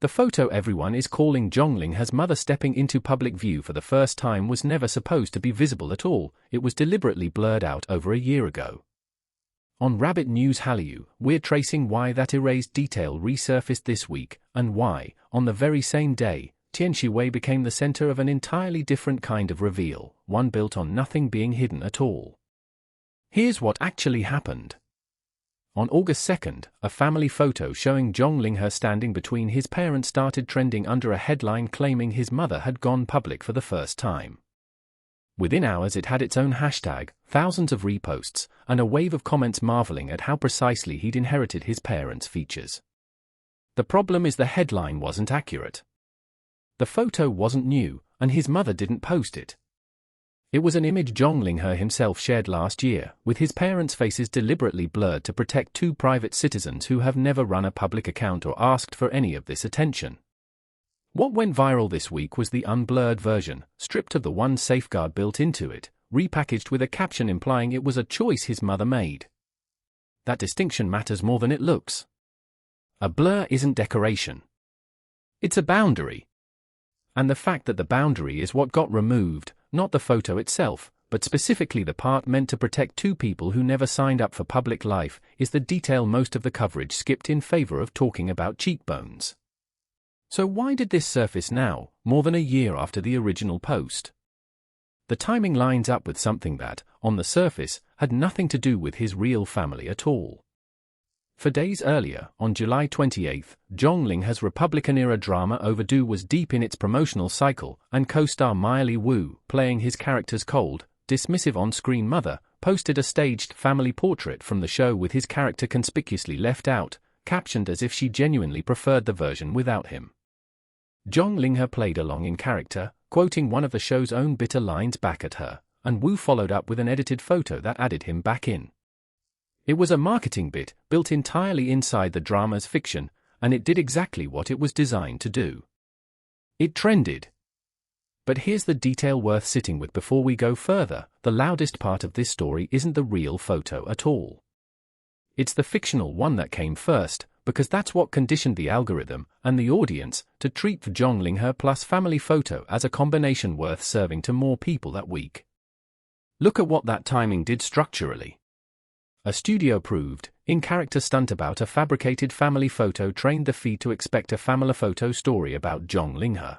The photo everyone is calling Zhang Linghe's mother stepping into public view for the first time was never supposed to be visible at all. It was deliberately blurred out over a year ago. On Rabbit News Hallyu, we're tracing why that erased detail resurfaced this week, and why, on the very same day, Tian Xiwei became the center of an entirely different kind of reveal, one built on nothing being hidden at all. Here's what actually happened. On August 2nd, a family photo showing Zhang Linghe standing between his parents started trending under a headline claiming his mother had gone public for the first time. Within hours it had its own hashtag, thousands of reposts, and a wave of comments marveling at how precisely he'd inherited his parents' features. The problem is the headline wasn't accurate. The photo wasn't new, and his mother didn't post it. It was an image Zhang Linghe himself shared last year, with his parents' faces deliberately blurred to protect two private citizens who have never run a public account or asked for any of this attention. What went viral this week was the unblurred version, stripped of the one safeguard built into it, repackaged with a caption implying it was a choice his mother made. That distinction matters more than it looks. A blur isn't decoration. It's a boundary. And the fact that the boundary is what got removed, not the photo itself, but specifically the part meant to protect two people who never signed up for public life, is the detail most of the coverage skipped in favor of talking about cheekbones. So why did this surface now, more than a year after the original post? The timing lines up with something that, on the surface, had nothing to do with his real family at all. For days earlier, on July 28, Zhang Linghe's Republican-era drama Overdo was deep in its promotional cycle, and co-star Miley Wu, playing his character's cold, dismissive on-screen mother, posted a staged family portrait from the show with his character conspicuously left out, captioned as if she genuinely preferred the version without him. Zhang Linghe played along in character, quoting one of the show's own bitter lines back at her, and Wu followed up with an edited photo that added him back in. It was a marketing bit, built entirely inside the drama's fiction, and it did exactly what it was designed to do. It trended. But here's the detail worth sitting with before we go further: the loudest part of this story isn't the real photo at all. It's the fictional one that came first, because that's what conditioned the algorithm and the audience to treat the Zhang Linghe plus family photo as a combination worth serving to more people that week. Look at what that timing did structurally. A studio-approved, in-character stunt about a fabricated family photo trained the feed to expect a family photo story about Zhang Linghe.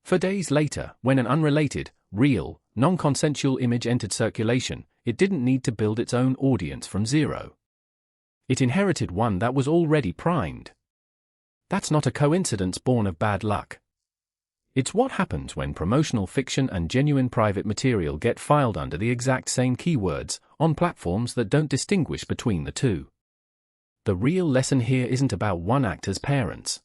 For days later, when an unrelated, real, non-consensual image entered circulation, it didn't need to build its own audience from zero. It inherited one that was already primed. That's not a coincidence born of bad luck. It's what happens when promotional fiction and genuine private material get filed under the exact same keywords, on platforms that don't distinguish between the two. The real lesson here isn't about one actor's parents.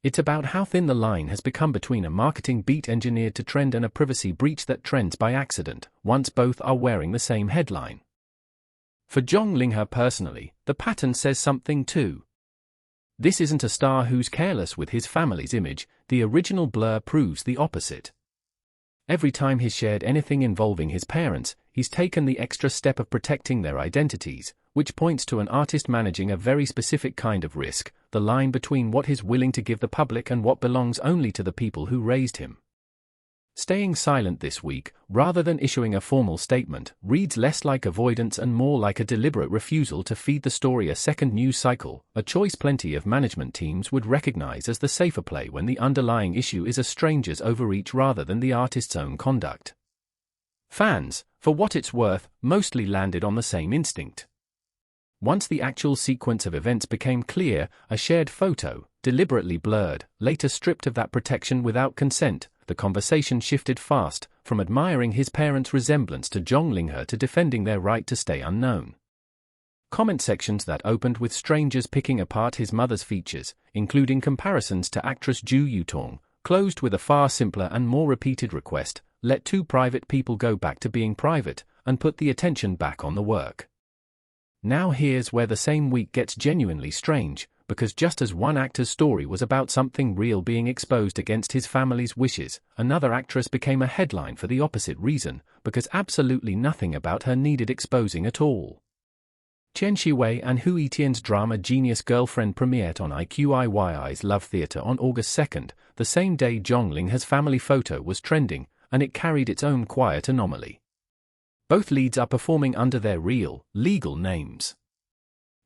It's about how thin the line has become between a marketing beat engineered to trend and a privacy breach that trends by accident, once both are wearing the same headline. For Zhang Linghe personally, the pattern says something too. This isn't a star who's careless with his family's image. The original blur proves the opposite. Every time he's shared anything involving his parents, he's taken the extra step of protecting their identities, which points to an artist managing a very specific kind of risk, the line between what he's willing to give the public and what belongs only to the people who raised him. Staying silent this week, rather than issuing a formal statement, reads less like avoidance and more like a deliberate refusal to feed the story a second news cycle, a choice plenty of management teams would recognize as the safer play when the underlying issue is a stranger's overreach rather than the artist's own conduct. Fans, for what it's worth, mostly landed on the same instinct. Once the actual sequence of events became clear, a shared photo, deliberately blurred, later stripped of that protection without consent, the conversation shifted fast, from admiring his parents' resemblance to Zhang Linghe to defending their right to stay unknown. Comment sections that opened with strangers picking apart his mother's features, including comparisons to actress Zhu Yutong, closed with a far simpler and more repeated request: let two private people go back to being private, and put the attention back on the work. Now here's where the same week gets genuinely strange, because just as one actor's story was about something real being exposed against his family's wishes, another actress became a headline for the opposite reason, because absolutely nothing about her needed exposing at all. Tian Xiwei and Yitian's drama Genius Girlfriend premiered on IQIYI's Love Theatre on August 2nd, the same day Zhang Linghe's family photo was trending, and it carried its own quiet anomaly. Both leads are performing under their real, legal names.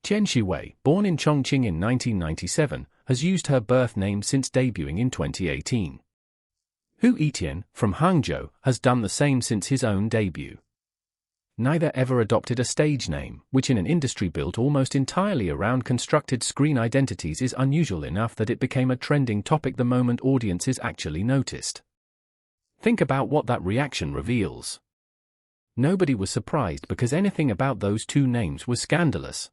Tian Xiwei, born in Chongqing in 1997, has used her birth name since debuting in 2018. Yitian, from Hangzhou, has done the same since his own debut. Neither ever adopted a stage name, which in an industry built almost entirely around constructed screen identities is unusual enough that it became a trending topic the moment audiences actually noticed. Think about what that reaction reveals. Nobody was surprised because anything about those two names was scandalous.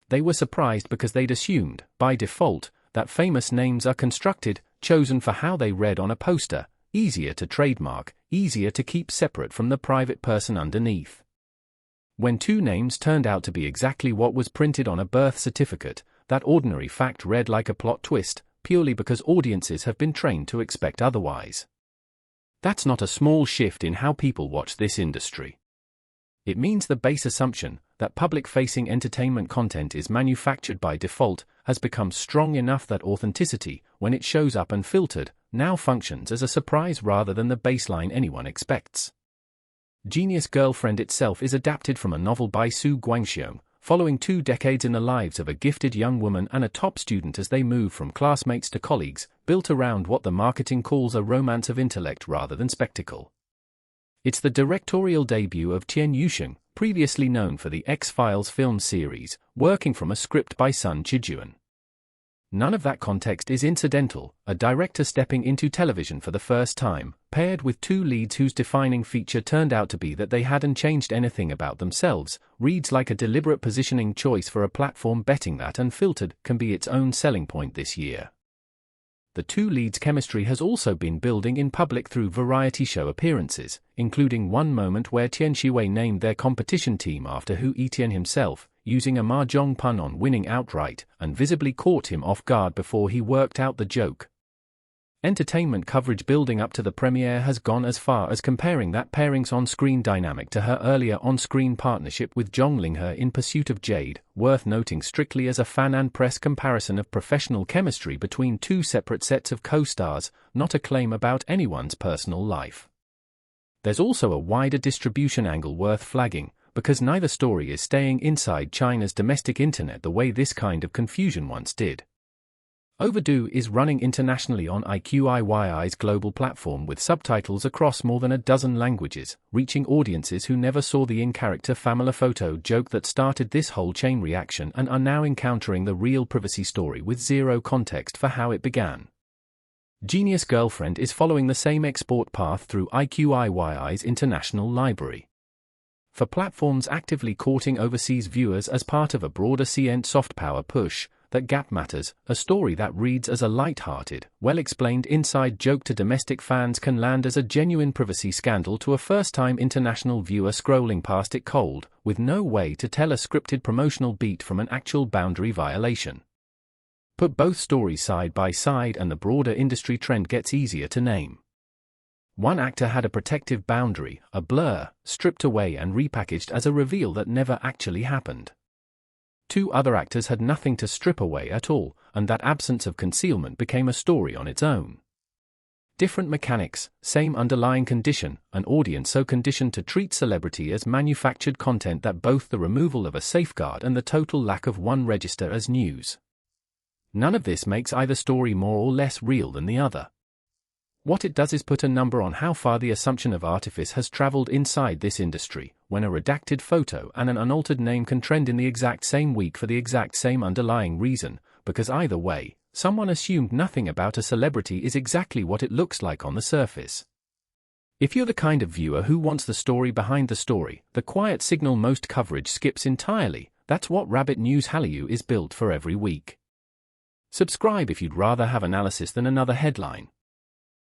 They were surprised because they'd assumed, by default, that famous names are constructed, chosen for how they read on a poster, easier to trademark, easier to keep separate from the private person underneath. When two names turned out to be exactly what was printed on a birth certificate, that ordinary fact read like a plot twist, purely because audiences have been trained to expect otherwise. That's not a small shift in how people watch this industry. It means the base assumption that public-facing entertainment content is manufactured by default has become strong enough that authenticity, when it shows up unfiltered, now functions as a surprise rather than the baseline anyone expects. Genius Girlfriend itself is adapted from a novel by Su Guangxiong, following 2 decades in the lives of a gifted young woman and a top student as they move from classmates to colleagues, built around what the marketing calls a romance of intellect rather than spectacle. It's the directorial debut of Tian Xiwei, previously known for the X-Files film series, working from a script by Sun Chijuan. None of that context is incidental, a director stepping into television for the first time, paired with 2 leads whose defining feature turned out to be that they hadn't changed anything about themselves, reads like a deliberate positioning choice for a platform betting that unfiltered can be its own selling point this year. The 2 leads' chemistry has also been building in public through variety show appearances, including one moment where Tian Xiwei named their competition team after Yitian himself, using a mahjong pun on winning outright, and visibly caught him off guard before he worked out the joke. Entertainment coverage building up to the premiere has gone as far as comparing that pairing's on-screen dynamic to her earlier on-screen partnership with Zhang Linghe in Pursuit of Jade, worth noting strictly as a fan and press comparison of professional chemistry between 2 separate sets of co-stars, not a claim about anyone's personal life. There's also a wider distribution angle worth flagging, because neither story is staying inside China's domestic internet the way this kind of confusion once did. Overdo is running internationally on IQIYI's global platform with subtitles across more than a dozen languages, reaching audiences who never saw the in-character family photo joke that started this whole chain reaction and are now encountering the real privacy story with zero context for how it began. Genius Girlfriend is following the same export path through IQIYI's international library. For platforms actively courting overseas viewers as part of a broader CN soft power push, That Gap Matters, a story that reads as a light-hearted, well-explained inside joke to domestic fans can land as a genuine privacy scandal to a first-time international viewer scrolling past it cold, with no way to tell a scripted promotional beat from an actual boundary violation. Put both stories side by side and the broader industry trend gets easier to name. One actor had a protective boundary, a blur, stripped away and repackaged as a reveal that never actually happened. 2 other actors had nothing to strip away at all, and that absence of concealment became a story on its own. Different mechanics, same underlying condition, an audience so conditioned to treat celebrity as manufactured content that both the removal of a safeguard and the total lack of one register as news. None of this makes either story more or less real than the other. What it does is put a number on how far the assumption of artifice has traveled inside this industry, when a redacted photo and an unaltered name can trend in the exact same week for the exact same underlying reason, because either way, someone assumed nothing about a celebrity is exactly what it looks like on the surface. If you're the kind of viewer who wants the story behind the story, the quiet signal most coverage skips entirely. That's what Rabbit News Hallyu is built for every week. Subscribe if you'd rather have analysis than another headline.